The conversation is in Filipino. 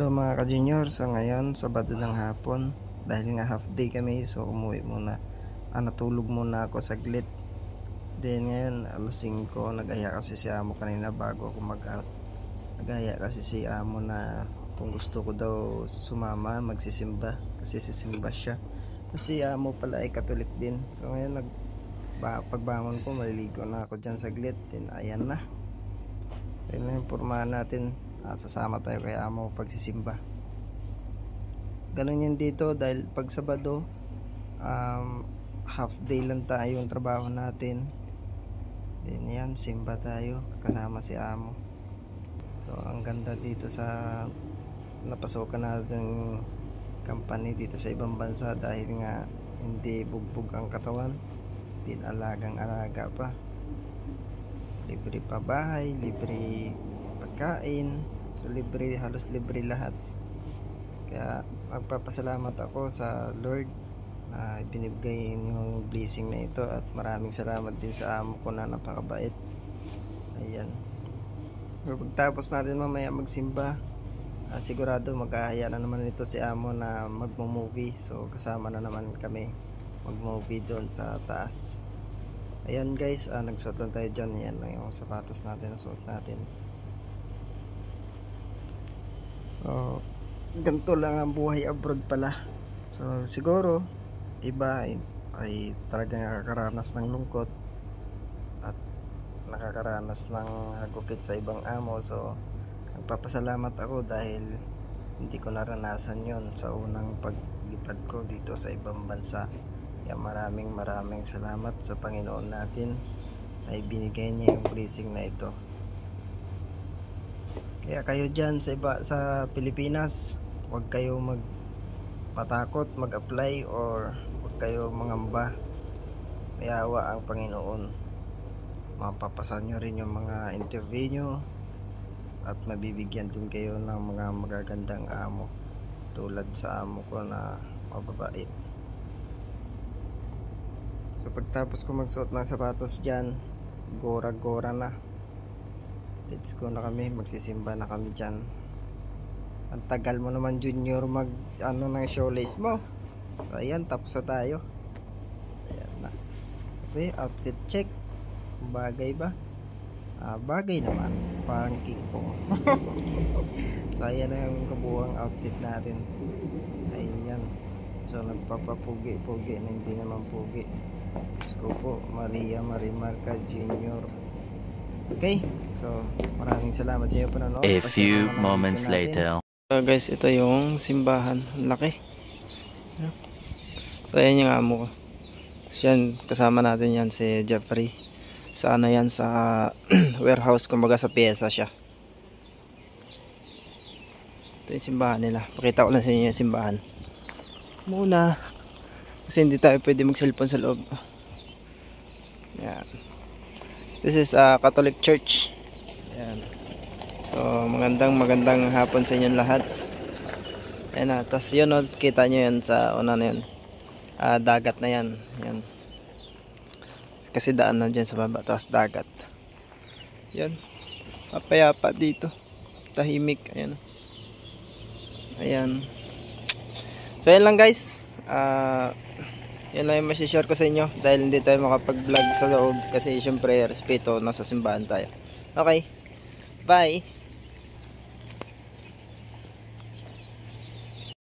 Hello mga ka-junior, so ngayon Sabado ng hapon, dahil nga half day kami, so umuwi muna. Natulog muna ako saglit. Then ngayon alas 5, nag-aya kasi si amo kanina bago ako mag-out. Nag-aya kasi si amo na kung gusto ko daw sumama magsisimba, kasi sisimba siya. Kasi amo pala ay Katolik din. So ngayon pagbangon ko, maliligo na ako dyan saglit. Then ayan na, ayun na yung pormahan natin. Sasama tayo kay amo pagsisimba. Ganun yan dito, dahil pag Sabado half day lang tayo yung trabaho natin. Then yan, simba tayo kasama si amo. So ang ganda dito sa napasukan natin company dito sa ibang bansa, dahil nga hindi bugbog ang katawan, din alagang alaga pa, libre pa bahay, libre pagkain, so libre, halos libre lahat. Kaya magpapasalamat ako sa Lord na binibigay yung blessing na ito, at maraming salamat din sa amo ko na napakabait. Ayan, so pagtapos natin mamaya magsimba, sigurado mag-ahaya na naman ito si amo na magmo-movie, so kasama na naman kami mag-movie doon sa taas. Ayan guys, nagsuot lang tayo dyan. Yan lang yung sapatos natin, nasuot natin. So ganito lang ang buhay abroad pala. So siguro iba ay talagang nakakaranas ng lungkot at nakakaranas ng hagupit sa ibang amo. So nagpapasalamat ako dahil hindi ko naranasan yon sa unang paglipad ko dito sa ibang bansa. Kaya maraming salamat sa Panginoon natin ay binigay niya yung blessing na ito. Kaya kayo dyan sa Pilipinas, huwag kayo matakot mag-apply, or huwag kayo mangamba. Mayawa ang Panginoon. Mapapasan nyo rin yung mga interview nyo, at mabibigyan din kayo ng mga magagandang amo, tulad sa amo ko na mababait. So pagtapos ko magsuot ng sapatos dyan, gora na, let's go na kami, magsisimba na kami dyan. Ang tagal mo naman junior mag ng shoelace mo. So ayan, tapos na tayo. Ayan na. Okay, outfit check. Bagay ba? Bagay naman, parang king po. So ayan na yung kabuuang outfit natin. Ayan, so nagpapapugi-pugi na hindi naman pugi. Diyos ko po, Maria Marimarca Junior. Okay, so maraming salamat sa iyo po nanood. A few moments later. So guys, ito yung simbahan, laki. So ayan yung amo ko. So yan, kasama natin yan si Jeffrey. Sa ano yan, sa warehouse, kumbaga sa pyesa siya. Ito yung simbahan nila. Pakita ko lang sa inyo yung simbahan muna, kasi hindi tayo pwede mag cellphone sa loob. Yan. This is a Catholic church. Yan. So magandang hapon sa inyong lahat. Ayan na, tapos yun, kita nyo yan sa una na yan, dagat na yan. Yan, kasi daan na dyan sa baba, tapos dagat. Yan, mapayapa dito, tahimik. Ayan. Ayan. So yan lang guys, yan lang yung masishare ko sa inyo, dahil hindi tayo makapag vlog sa loob kasi syempre respeto, nasa simbahan tayo. Okay, bye.